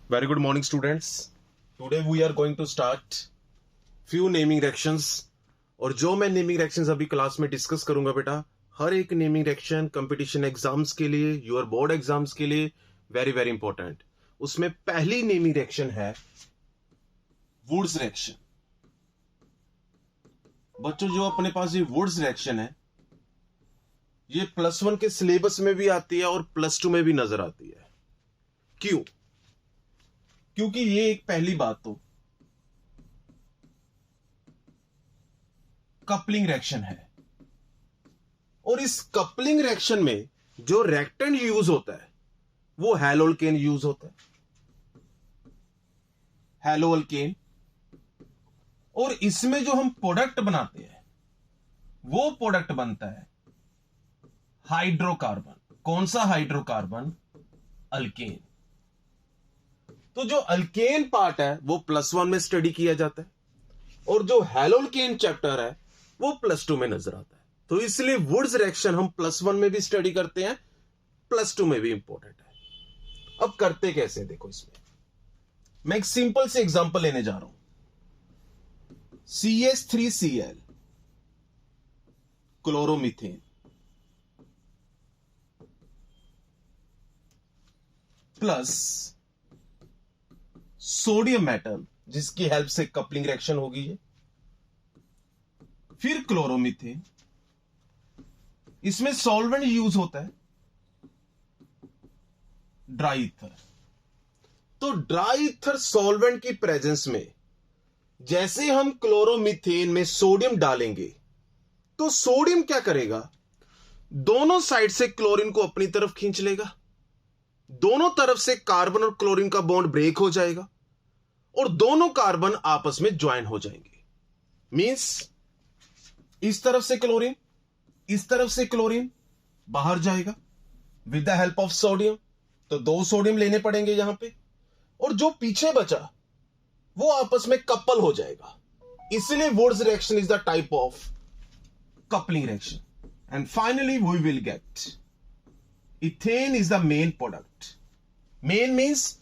Very good morning, students. Today we are going to start few naming reactions. और जो मैं naming reactions अभी class में discuss करूंगा बेटा, हर एक नेमिंग रिएक्शन कंपटीशन एग्जाम्स के लिए, योर बोर्ड एग्जाम्स के लिए वेरी वेरी इंपॉर्टेंट. उसमें पहली नेमिंग रिएक्शन है वुड्स रिएक्शन. बच्चों, जो अपने पास ये वुड्स रिएक्शन है, ये +1 के सिलेबस में भी आती है और +2 में भी नजर आती है. क्यों? क्योंकि ये एक पहली बात तो कपलिंग रिएक्शन है, और इस कपलिंग रिएक्शन में जो रिएक्टेंट यूज होता है वो हैलोअल्केन यूज होता है. हैलोअल्केन. और इसमें जो हम प्रोडक्ट बनाते हैं वो प्रोडक्ट बनता है हाइड्रोकार्बन. कौन सा हाइड्रोकार्बन? अल्केन. तो जो अल्केन पार्ट है वो +1 में स्टडी किया जाता है, और जो हैलोअल्केन चैप्टर है वो +2 में नजर आता है. तो इसलिए वुड्स रिएक्शन हम +1 में भी स्टडी करते हैं, +2 में भी इंपॉर्टेंट है. अब करते कैसे, देखो इसमें मैं एक सिंपल से एग्जांपल लेने जा रहा हूं. CH3Cl chloromethane plus sodium metal, जिसकी हेल्प से कपलिंग रिएक्शन होगी ये, फिर क्लोरोमीथेन. इसमें सॉल्वेंट यूज होता है ड्राई ईथर. तो ड्राई ईथर सॉल्वेंट की प्रेजेंस में जैसे हम क्लोरोमीथेन में सोडियम डालेंगे तो सोडियम क्या करेगा? दोनों साइड से क्लोरीन को अपनी तरफ खींच लेगा, दोनों तरफ से कार्बन और क्लोरीन का बॉन्ड ब्रेक हो जाएगा और दोनों कार्बन आपस में ज्वाइन हो जाएंगे. मींस इस तरफ से क्लोरीन, इस तरफ से क्लोरीन बाहर जाएगा with the help of sodium. तो 2 सोडियम लेने पड़ेंगे यहां पे, और जो पीछे बचा वो आपस में कपल हो जाएगा. इसलिए Wurtz reaction is the type of coupling reaction. And finally we will get ethane is the main product. Main means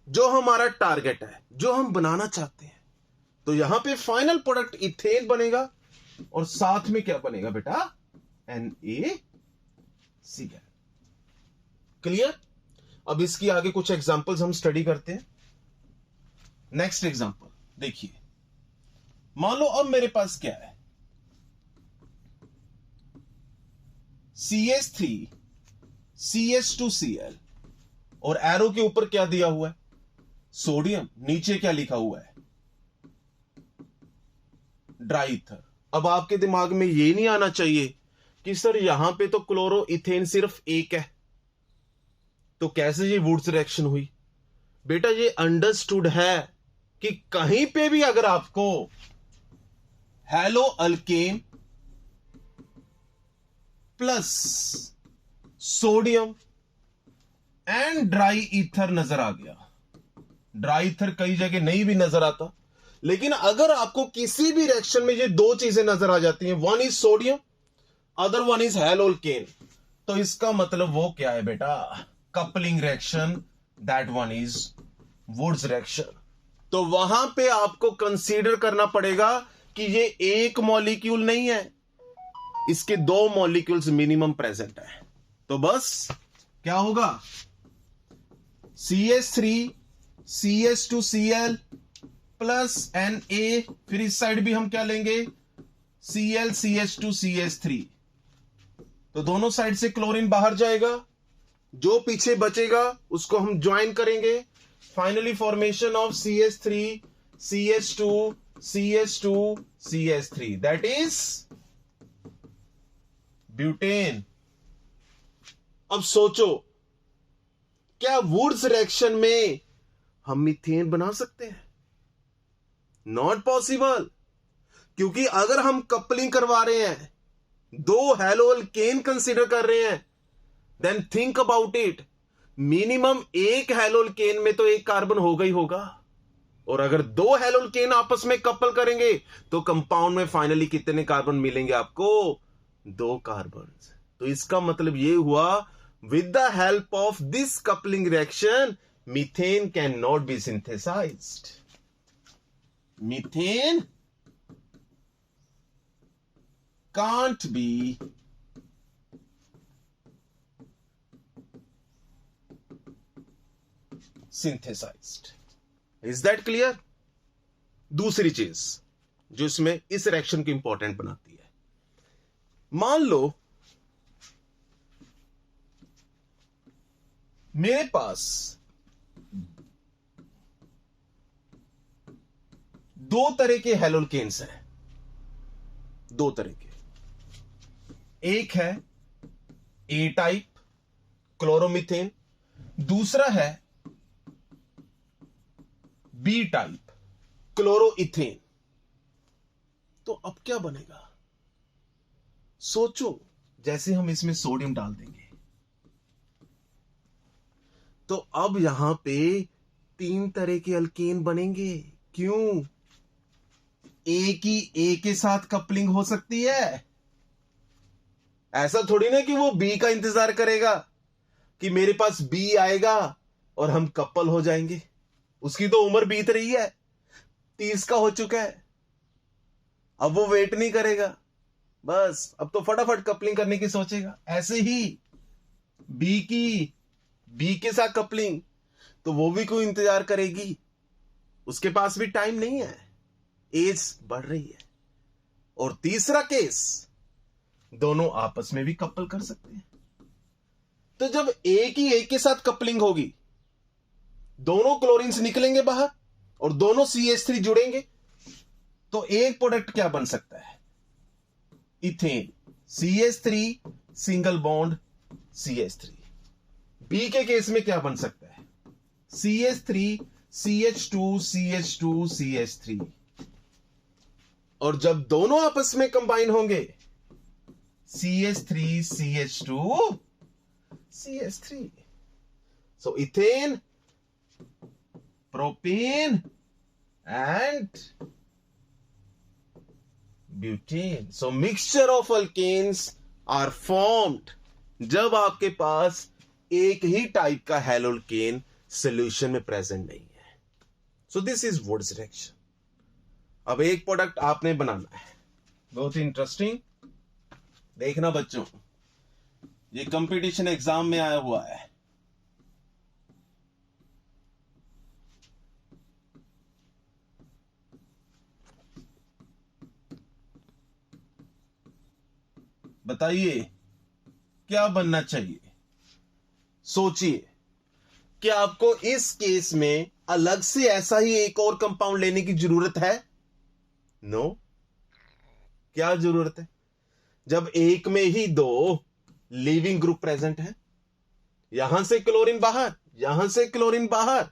जो हमारा टारगेट है, जो हम बनाना चाहते हैं. तो यहां पे फाइनल प्रोडक्ट इथेन बनेगा, और साथ में क्या बनेगा बेटा? NaCl. क्लियर? अब इसकी आगे कुछ एग्जांपल्स हम स्टडी करते हैं. नेक्स्ट एग्जांपल देखिए. मान लो अब मेरे पास क्या है, CH3 CH2Cl, और एरो के ऊपर क्या दिया हुआ है? सोडियम. नीचे क्या लिखा हुआ है? Dry ether. अब आपके दिमाग में ये नहीं आना चाहिए कि सर यहां पे तो क्लोरो इथेन सिर्फ एक है, तो कैसे ये वुड्स रिएक्शन हुई? बेटा, ये अंडरस्टूड है कि कहीं पे भी अगर आपको hello alkane plus sodium and dry ether नजर आ गया. ड्राई ईथर कई जगह नहीं भी नजर आता, लेकिन अगर आपको किसी भी रिएक्शन में ये 2 चीजें नजर आ जाती हैं, one is sodium, other one is haloalkane, तो इसका मतलब वो क्या है बेटा? Coupling reaction. That one is Wurtz reaction. तो वहां पे आपको कंसीडर करना पड़ेगा कि ये एक मॉलिक्यूल नहीं है, इसके 2 मॉलिक्यूल्स मिनिमम प्रेजेंट है. तो बस क्या होगा? CH3 CH2Cl प्लस Na, फिर इस साइड भी हम क्या लेंगे? Cl CH2 CH3. तो दोनों साइड से क्लोरीन बाहर जाएगा, जो पीछे बचेगा उसको हम ज्वाइन करेंगे. Finally formation of CH3 CH2 CH2 CH3, that is butane. अब सोचो, क्या वुड्स रिएक्शन में हम मीथेन बना सकते हैं? Not possible. क्योंकि अगर हम कपलिंग करवा रहे हैं, 2 हैलोअल्केन कंसीडर कर रहे हैं, then think about it. Minimum एक हैलोअल्केन में तो एक कार्बन होगा ही होगा, और अगर 2 हैलोअल्केन आपस में कपल करेंगे तो कंपाउंड में फाइनली कितने कार्बन मिलेंगे आपको? 2 कार्बन. तो इसका मतलब यह हुआ, with the help of this coupling reaction methane cannot be synthesized. Methane can't be synthesized. Is that clear? दूसरी चीज जो इसमें इस रिएक्शन को इंपॉर्टेंट बनाती है, मान लो मेरे पास दो तरह के हेलोल्केन्स हैं, दो तरह के, एक है ए टाइप क्लोरोमीथेन, दूसरा है बी टाइप क्लोरोइथेन। तो अब क्या बनेगा? सोचो, जैसे हम इसमें सोडियम डाल देंगे तो अब यहां पे तीन तरह के अल्केन बनेंगे। क्यों? एक ही ए के साथ कपलिंग हो सकती है। ऐसा थोड़ी ना कि वो बी का इंतजार करेगा कि मेरे पास बी आएगा और हम कपल हो जाएंगे। उसकी तो उम्र बीत रही है, 30 का हो चुका है, अब वो वेट नहीं करेगा, बस अब तो फटाफट कपलिंग करने की सोचेगा। ऐसे ही बी के साथ कपलिंग, तो वो भी कोई इंतजार करेगी, उसके पास भी टाइम नहीं है, एज बढ़ रही है। और तीसरा केस, दोनों आपस में भी कपल कर सकते हैं। तो जब एक ही एक के साथ कपलिंग होगी, दोनों क्लोरीन्स निकलेंगे बाहर और दोनों CH3 जुड़ेंगे, तो एक प्रोडक्ट क्या बन सकता है? Ethane, CH3 single bond CH3। B के केस में क्या बन सकता है? CH3 CH2 CH2 CH3। और जब दोनों आपस में कंबाइन होंगे, CH3 CH2 CH3। So ethane, propane and butane. So mixture of alkanes are formed जब आपके पास एक ही टाइप का हेलोल्केन सॉल्यूशन में प्रेजेंट नहीं है। So this is Wood's reaction. अब एक प्रोडक्ट आपने बनाना है, बहुत ही इंटरेस्टिंग। देखना बच्चों, ये कंपटीशन एग्जाम में आया हुआ है। बताइए क्या बनना चाहिए? सोचिए, क्या आपको इस केस में अलग से ऐसा ही एक और कंपाउंड लेने की जरूरत है? नो। क्या जरूरत है? जब एक में ही दो लीविंग ग्रुप प्रेजेंट है, यहां से क्लोरीन बाहर, यहां से क्लोरीन बाहर,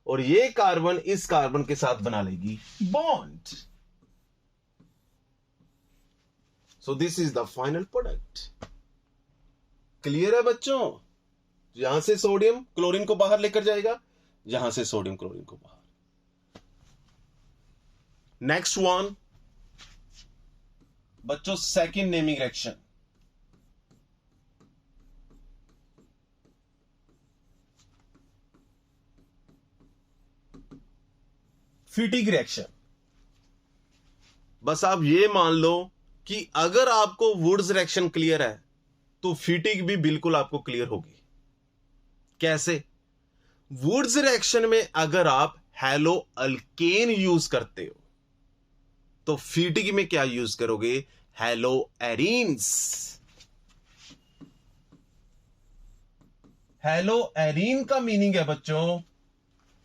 और ये कार्बन इस कार्बन के साथ बना लेगी bond. So this is the final product. Clear है बच्चों? यहां से सोडियम क्लोरीन को बाहर लेकर जाएगा, यहां से सोडियम क्लोरीन को बाहर। नेक्स्ट वन बच्चों, सेकंड नेमिंग रिएक्शन। फिटिग रिएक्शन। बस आप ये मान लो कि अगर आपको वुड्स रिएक्शन क्लियर है तो फिटिग भी बिल्कुल आपको क्लियर होगी। कैसे? वुड्स रिएक्शन में अगर आप हेलो अल्केन यूज करते हो तो फिटिग में क्या यूज करोगे? Hello arenes. हेलो एरीन का मीनिंग है बच्चों,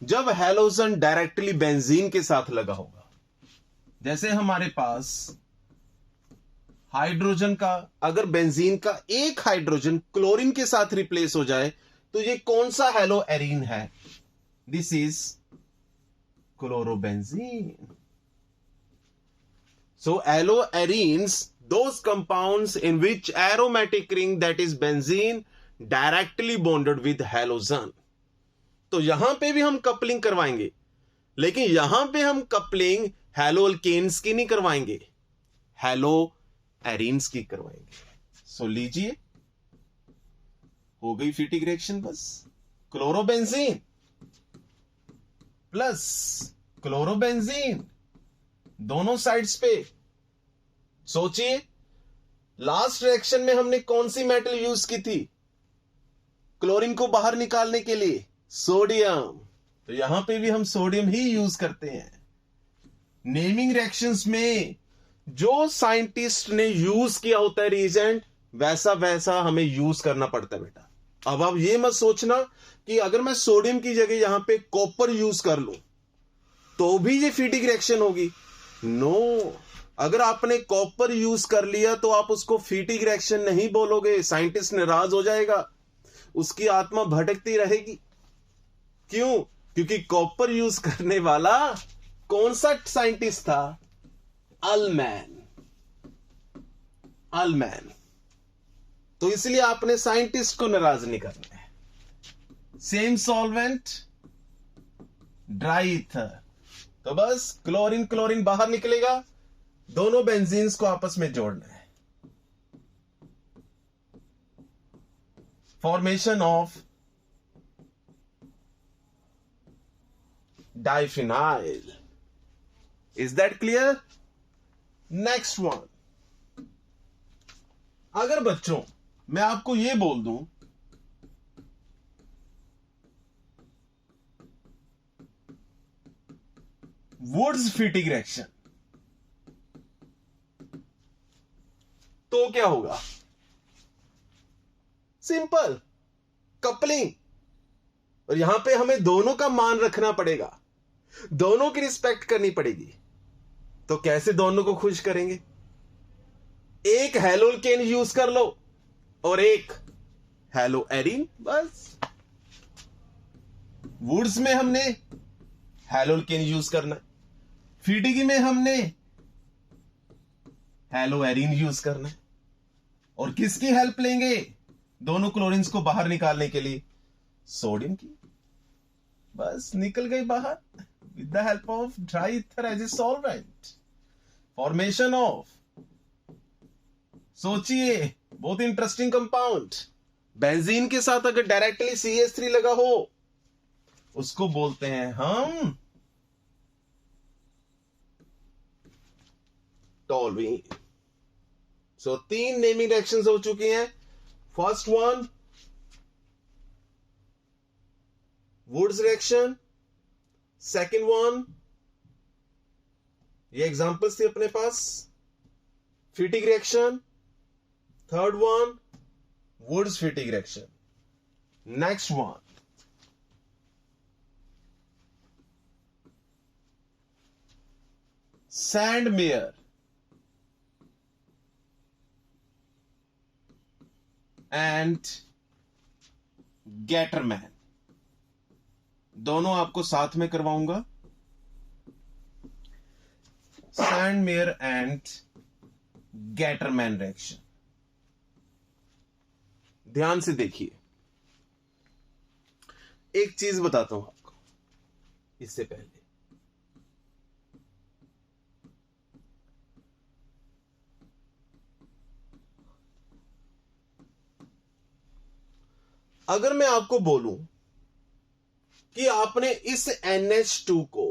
जब हेलोजन डायरेक्टली बेंजीन के साथ लगा होगा। जैसे हमारे पास हाइड्रोजन का, अगर बेंजीन का एक हाइड्रोजन क्लोरीन के साथ रिप्लेस हो जाए तो ये कौन सा हेलो एरीन है? This is chlorobenzene. So hello arenes, those compounds in which aromatic ring that is benzene directly bonded with halogen. तो यहां पे भी हम कपलिंग करवाएंगे, लेकिन यहां पे हम कपलिंग हेलो अल्केन्स की नहीं करवाएंगे, हेलो एरीन्स की करवाएंगे। सो लीजिए, हो गई फिटिग रिएक्शन। बस क्लोरोबेंजीन प्लस क्लोरोबेंजीन, दोनों साइड्स पे। सोचिए, लास्ट रिएक्शन में हमने कौन सी मेटल यूज की थी क्लोरीन को बाहर निकालने के लिए? सोडियम। तो यहां पे भी हम सोडियम ही यूज करते हैं। नेमिंग रिएक्शंस में जो साइंटिस्ट ने यूज किया होता है रिएजेंट, वैसा वैसा हमें यूज करना पड़ता है बेटा। अब आप ये मत सोचना कि अगर मैं सोडियम की जगह यहां पे कॉपर यूज कर लूं तो भी ये फीटिक रिएक्शन होगी। नो, अगर आपने कॉपर यूज कर लिया तो आप उसको फीटिक रिएक्शन नहीं बोलोगे, साइंटिस्ट नाराज हो जाएगा, उसकी आत्मा भटकती रहेगी। क्यों? क्योंकि कॉपर यूज करने वाला कौन सा साइंटिस्ट था? अल्मैन। तो इसलिए आपने साइंटिस्ट को नाराज नहीं करना है। सेम सॉल्वेंट, ड्राई ईथर, तो बस क्लोरीन क्लोरीन बाहर निकलेगा, दोनों बेंजीन्स को आपस में जोड़ना है। Formation of diphenyl. Is that clear? Next one, अगर बच्चों मैं आपको यह बोल दूं वुड्स फीटिक रिएक्शन, तो क्या होगा? Simple, coupling. और यहां पे हमें दोनों का मान रखना पड़ेगा, दोनों की रिस्पेक्ट करनी पड़ेगी। तो कैसे दोनों को खुश करेंगे? एक हेलोकेन यूज कर लो और एक हेलो एरिन, बस। वुड्स में हमने हेलोकेन यूज करना है, फीटिकी में हमने हेलो एरिन यूज करना है। और किसकी हेल्प लेंगे दोनों क्लोरीन्स को बाहर निकालने के लिए? सोडियम की। बस निकल गई बाहर with the help of dry ether as a solvent. Formation of, सोचिए, बहुत इंटरेस्टिंग कंपाउंड। बेंजीन के साथ अगर डायरेक्टली CH3 लगा हो उसको बोलते हैं हम टॉलुइन। सो 3 नेमिंग रिएक्शंस हो चुकी हैं। First one Wurtz reaction, second one ये एग्जांपल्स थे अपने पास, Fittig reaction, third one Wurtz Fittig reaction. Next one Sandmeyer and Gattermann, दोनों आपको साथ में करवाऊंगा। सैंडमेयर एंड गेटरमैन रिएक्शन, ध्यान से देखिए। एक चीज बताता हूं आपको इससे पहले, अगर मैं आपको बोलूं कि आपने इस NH2 को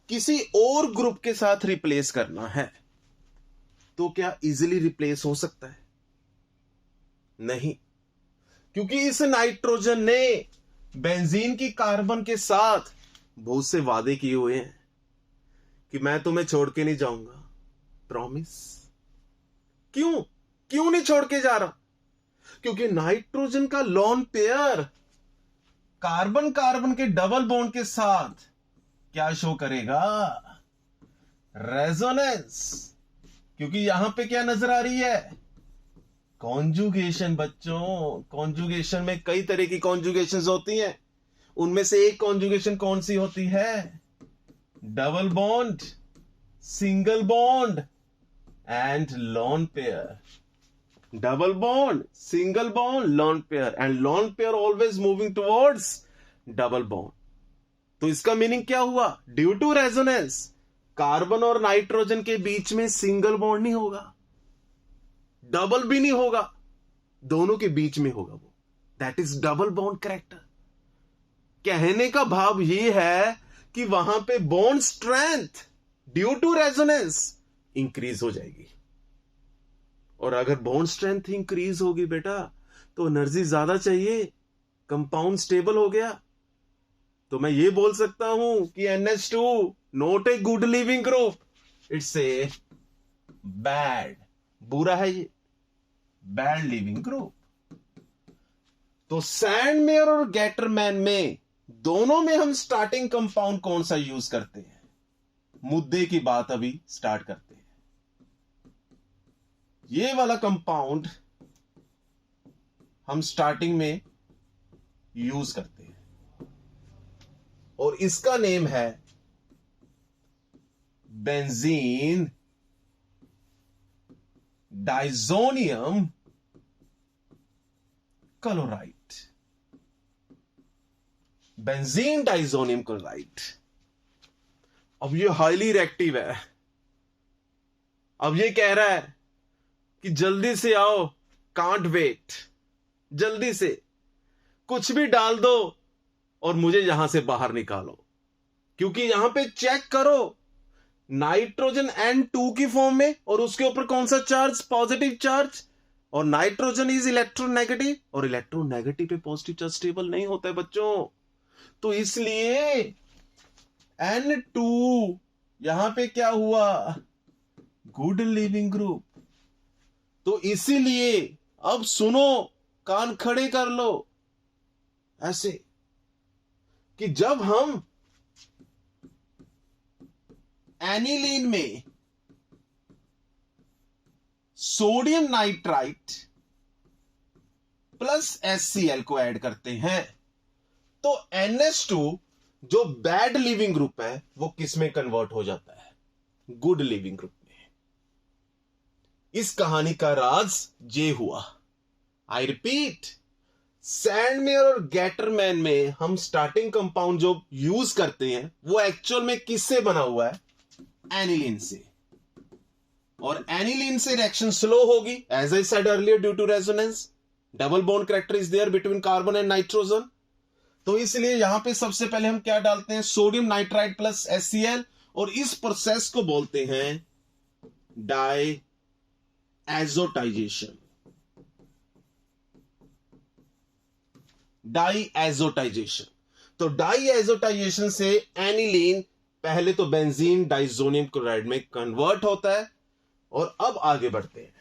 किसी और ग्रुप के साथ रिप्लेस करना है, तो क्या इजीली रिप्लेस हो सकता है? नहीं, क्योंकि इस नाइट्रोजन ने बेंजीन की कार्बन के साथ बहुत से वादे किए हुए हैं कि मैं तुम्हें छोड़ के नहीं जाऊंगा, प्रॉमिस। क्यों नहीं छोड़ के जा रहा? क्योंकि नाइट्रोजन का लोन पेयर कार्बन कार्बन के डबल बॉन्ड के साथ क्या शो करेगा? रेजोनेंस। क्योंकि यहां पे क्या नजर आ रही है? कॉन्जुगेशन। बच्चों, कॉन्जुगेशन में कई तरह की कॉन्जुगेशंस होती हैं, उनमें से एक कॉन्जुगेशन कौन सी होती है? Double bond, single bond and lone pair. Double bond, single bond, lone pair, and lone pair always moving towards double bond. तो इसका मीनिंग क्या हुआ? ड्यू टू रेजोनेंस कार्बन और नाइट्रोजन के बीच में सिंगल बॉन्ड नहीं होगा, डबल भी नहीं होगा, दोनों के बीच में होगा वो। That is double bond character. कहने का भाव ये है कि वहां पे bond strength due to resonance increase हो जाएगी। और अगर बॉन्ड स्ट्रेंथ इंक्रीज होगी बेटा तो एनर्जी ज्यादा चाहिए, कंपाउंड स्टेबल हो गया। तो मैं ये बोल सकता हूं कि NH2 not a good leaving group, it's a bad, बुरा है ये, बैड लिविंग ग्रुप। तो सैंडमेयर और गेटरमैन में दोनों में हम स्टार्टिंग कंपाउंड कौन सा यूज करते हैं? मुद्दे की बात अभी स्टार्ट करते हैं। ये वाला कंपाउंड हम स्टार्टिंग में यूज करते हैं और इसका नेम है benzene diazonium chloride. Benzene diazonium chloride. अब ये हाईली रिएक्टिव है। अब ये कह रहा है कि जल्दी से आओ, कांट वेट, जल्दी से कुछ भी डाल दो और मुझे यहां से बाहर निकालो, क्योंकि यहां पे चेक करो नाइट्रोजन N2 की फॉर्म में और उसके ऊपर कौन सा चार्ज? Positive charge. और नाइट्रोजन इज इलेक्ट्रोनेगेटिव और इलेक्ट्रोनेगेटिव पे पॉजिटिव चार्ज स्टेबल नहीं होता है बच्चों। तो इसलिए N2 यहां पे क्या हुआ? Good leaving group. तो इसीलिए अब सुनो, कान खड़े कर लो ऐसे कि जब हम एनिलीन में सोडियम नाइट्राइट प्लस HCl को ऐड करते हैं तो NH2 जो बैड लिविंग ग्रुप है वो किस में कन्वर्ट हो जाता है? गुड लिविंग ग्रुप में। इस कहानी का राज ये हुआ। आई रिपीट, सैंडमेयर और गेटरमैन में हम स्टार्टिंग कंपाउंड जो यूज करते हैं वो एक्चुअल में किससे बना हुआ है? एनिलीन से। और एनिलीन से रिएक्शन स्लो होगी, as I said earlier, due to resonance. Double bond character is there between carbon and nitrogen. तो इसलिए यहां पे सबसे पहले हम क्या डालते हैं? सोडियम नाइट्राइट प्लस HCl, और इस प्रोसेस को बोलते हैं डाई एजोटाइजेशन। Diazotization. तो डाई एजोटाइजेशन से एनिलीन पहले तो बेंजीन डाइजोनियम क्लोराइड में कन्वर्ट होता है। और अब आगे बढ़ते हैं।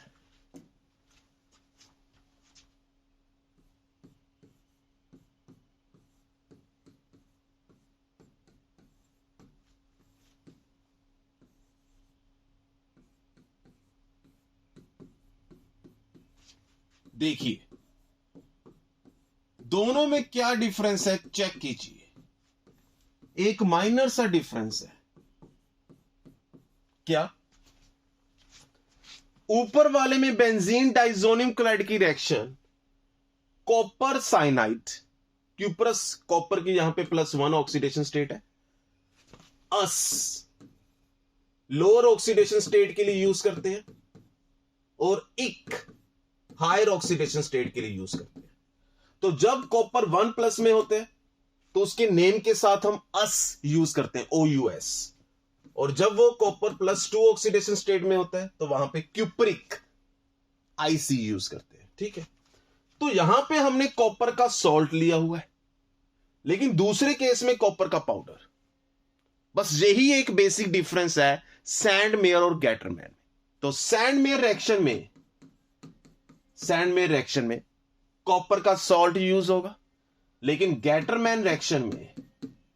देखिए दोनों में क्या डिफरेंस है, चेक कीजिए। एक माइनर सा डिफरेंस है। क्या? ऊपर वाले में बेंजीन डाइजोनियम क्लोराइड की reaction copper cyanide, cuprous copper की यहां पे +1 ऑक्सीडेशन स्टेट है, अस लोअर ऑक्सीडेशन स्टेट के लिए यूज करते हैं, और इक हायर ऑक्सीडेशन स्टेट के लिए यूज करते हैं। तो जब कॉपर 1+ में होते हैं तो उसके नेम के साथ हम अस यूज करते हैं, OUS। और जब वो कॉपर +2 ऑक्सीडेशन स्टेट में होता है तो वहां पे क्यूप्रिक IC यूज करते हैं। ठीक है, तो यहां पे हमने कॉपर का सॉल्ट लिया हुआ है, लेकिन दूसरे केस में कॉपर का पाउडर। बस यही एक बेसिक डिफरेंस है सैंडमेयर और गेटरमैन। तो सैंडमेयर रिएक्शन में कॉपर का सॉल्ट यूज होगा, लेकिन गेटरमैन रिएक्शन में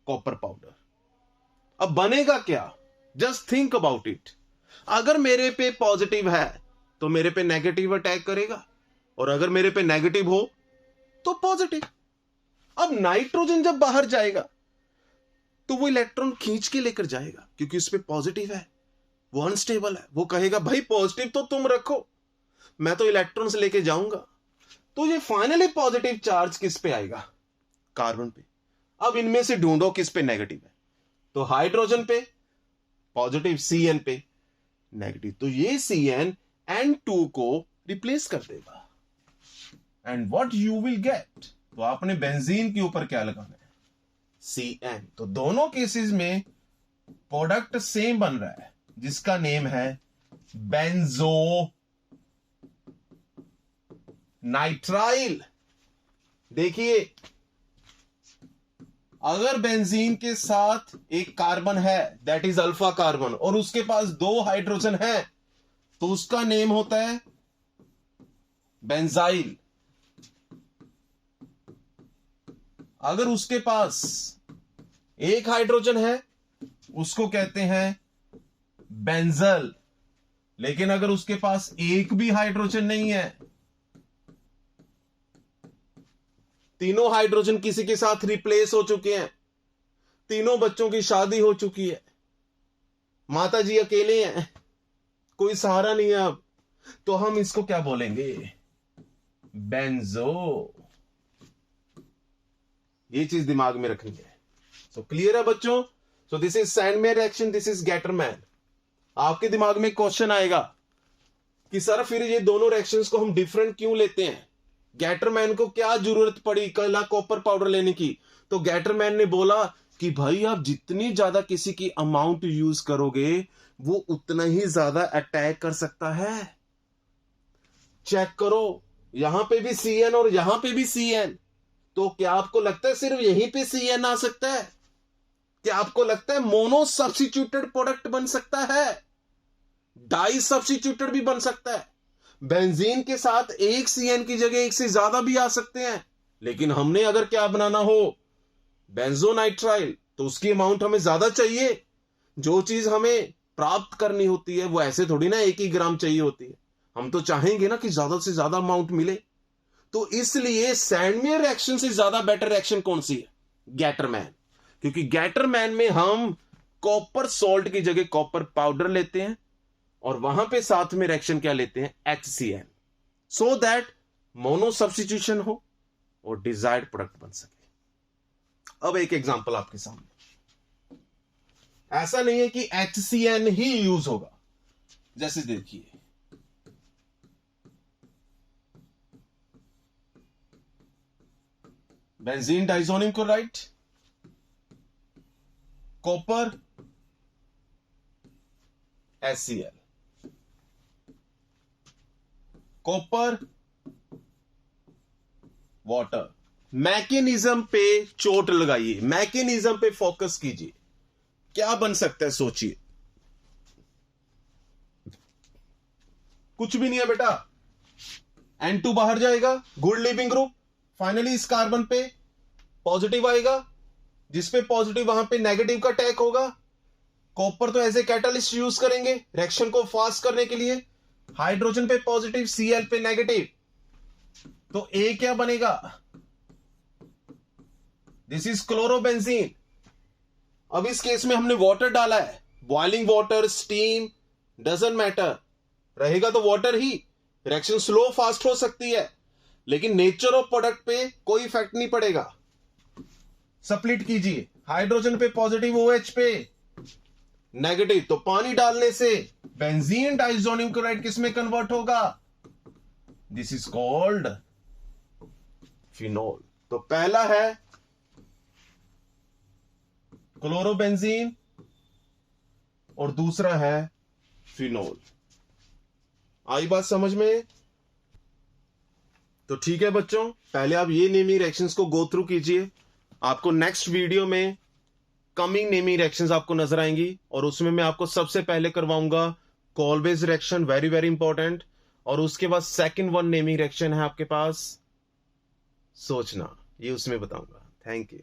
कॉपर पाउडर। अब बनेगा क्या? Just think about it. अगर मेरे पे पॉजिटिव है तो मेरे पे नेगेटिव अटैक करेगा, और अगर मेरे पे नेगेटिव हो तो पॉजिटिव। अब नाइट्रोजन जब बाहर जाएगा तो वो इलेक्ट्रॉन खींच के लेकर जाएगा, क्योंकि उस पे पॉजिटिव है, वो अनस्टेबल है। वो कहेगा भाई पॉजिटिव तो तुम रखो, मैं तो इलेक्ट्रॉन्स लेके जाऊंगा। तो ये फाइनली पॉजिटिव चार्ज किस पे आएगा? कार्बन पे। अब इनमें से ढूंढो किस पे नेगेटिव है। तो हाइड्रोजन पे पॉजिटिव, CN पे नेगेटिव। तो ये CN N2 को रिप्लेस कर देगा। And what you will get? तो आपने बेंजीन के ऊपर क्या लगाना है? CN। तो दोनों केसेस में प्रोडक्ट सेम बन रहा है जिसका नेम है बेंजो नाइट्राइल। देखिए, अगर बेंजीन के साथ एक कार्बन है दैट इज अल्फा कार्बन और उसके पास 2 हाइड्रोजन है तो उसका नेम होता है बेंजाइल। अगर उसके पास 1 हाइड्रोजन है उसको कहते हैं बेंजल। लेकिन अगर उसके पास 1 भी हाइड्रोजन नहीं है, तीनों हाइड्रोजन किसी के साथ रिप्लेस हो चुके हैं, तीनों बच्चों की शादी हो चुकी है, माता जी अकेले हैं, कोई सहारा नहीं है अब, तो हम इसको क्या बोलेंगे? बेंजो। ये चीज दिमाग में रखनी है। सो क्लियर है बच्चों? So this is Sandmeyer reaction, this is Gattermann. आपके दिमाग में क्वेश्चन आएगा कि सर फिर ये दोनों रिएक्शंस को हम डिफरेंट क्यों लेते हैं? गेटरमैन को क्या जरूरत पड़ी काला कॉपर पाउडर लेने की? तो गेटरमैन ने बोला कि भाई आप जितनी ज्यादा किसी की अमाउंट यूज करोगे वो उतना ही ज्यादा अटैक कर सकता है। चेक करो, यहां पे भी CN और यहां पे भी CN। तो क्या आपको लगता है सिर्फ यहीं पे CN आ सकता है? क्या आपको लगता है मोनो सब्स्टिट्यूटेड प्रोडक्ट बन सकता है? डाई सब्स्टिट्यूटेड भी बन सकता है। बेंजीन के साथ एक CN की जगह एक से ज्यादा भी आ सकते हैं। लेकिन हमने अगर क्या बनाना हो बेंजोनाइट्राइल तो उसकी अमाउंट हमें ज्यादा चाहिए। जो चीज हमें प्राप्त करनी होती है वो ऐसे थोड़ी ना 1 ही ग्राम चाहिए होती है, हम तो चाहेंगे ना कि ज्यादा से ज्यादा अमाउंट मिले। तो इसलिए सैंडमेयर रिएक्शन से ज्यादा बेटर रिएक्शन कौन सी है? गेटरमैन। क्योंकि गेटरमैन में हम कॉपर सॉल्ट की जगह कॉपर पाउडर लेते हैं और वहां पे साथ में रिएक्शन क्या लेते हैं? HCN, so that mono substitution हो और डिजायर्ड प्रोडक्ट बन सके। अब एक एग्जांपल आपके सामने, ऐसा नहीं है कि HCN ही यूज होगा। जैसे देखिए, benzene diazonium chloride, copper, HCl, copper, water. Mechanism पे चोट लगाइए, मैकेनिज्म पे फोकस कीजिए, क्या बन सकता है सोचिए। कुछ भी नहीं है बेटा। N2 बाहर जाएगा, गुड लीविंग ग्रुप, फाइनली इस कार्बन पे पॉजिटिव आएगा, जिसपे पॉजिटिव वहां पे नेगेटिव का अटैक होगा। कॉपर तो एज ए कैटलिस्ट यूज करेंगे रिएक्शन को फास्ट करने के लिए। हाइड्रोजन पे पॉजिटिव, Cl पे नेगेटिव, तो A क्या बनेगा? This is chlorobenzene. अब इस केस में हमने वाटर डाला है, boiling water, steam, doesn't matter, रहेगा तो वाटर ही। रिएक्शन स्लो फास्ट हो सकती है लेकिन नेचर ऑफ प्रोडक्ट पे कोई इफेक्ट नहीं पड़ेगा। स्प्लिट कीजिए, हाइड्रोजन पे पॉजिटिव, OH पे नेगेटिव, तो पानी डालने से बेंजीन डाइजोनियम क्लोराइड किस में कन्वर्ट होगा? This is called phenol. तो पहला है क्लोरोबेंजीन और दूसरा है फिनोल। आई बात समझ में? तो ठीक है बच्चों, पहले आप ये नेमिंग रिएक्शंस को गो थ्रू कीजिए। आपको नेक्स्ट वीडियो में कमिंग नेमिंग रिएक्शंस आपको नजर आएंगी और उसमें मैं आपको सबसे पहले करवाऊंगा कॉलवेज रिएक्शन, वेरी वेरी इंपॉर्टेंट, और उसके बाद सेकंड वन नेमिंग रिएक्शन है आपके पास, सोचना, ये उसमें बताऊंगा। Thank you.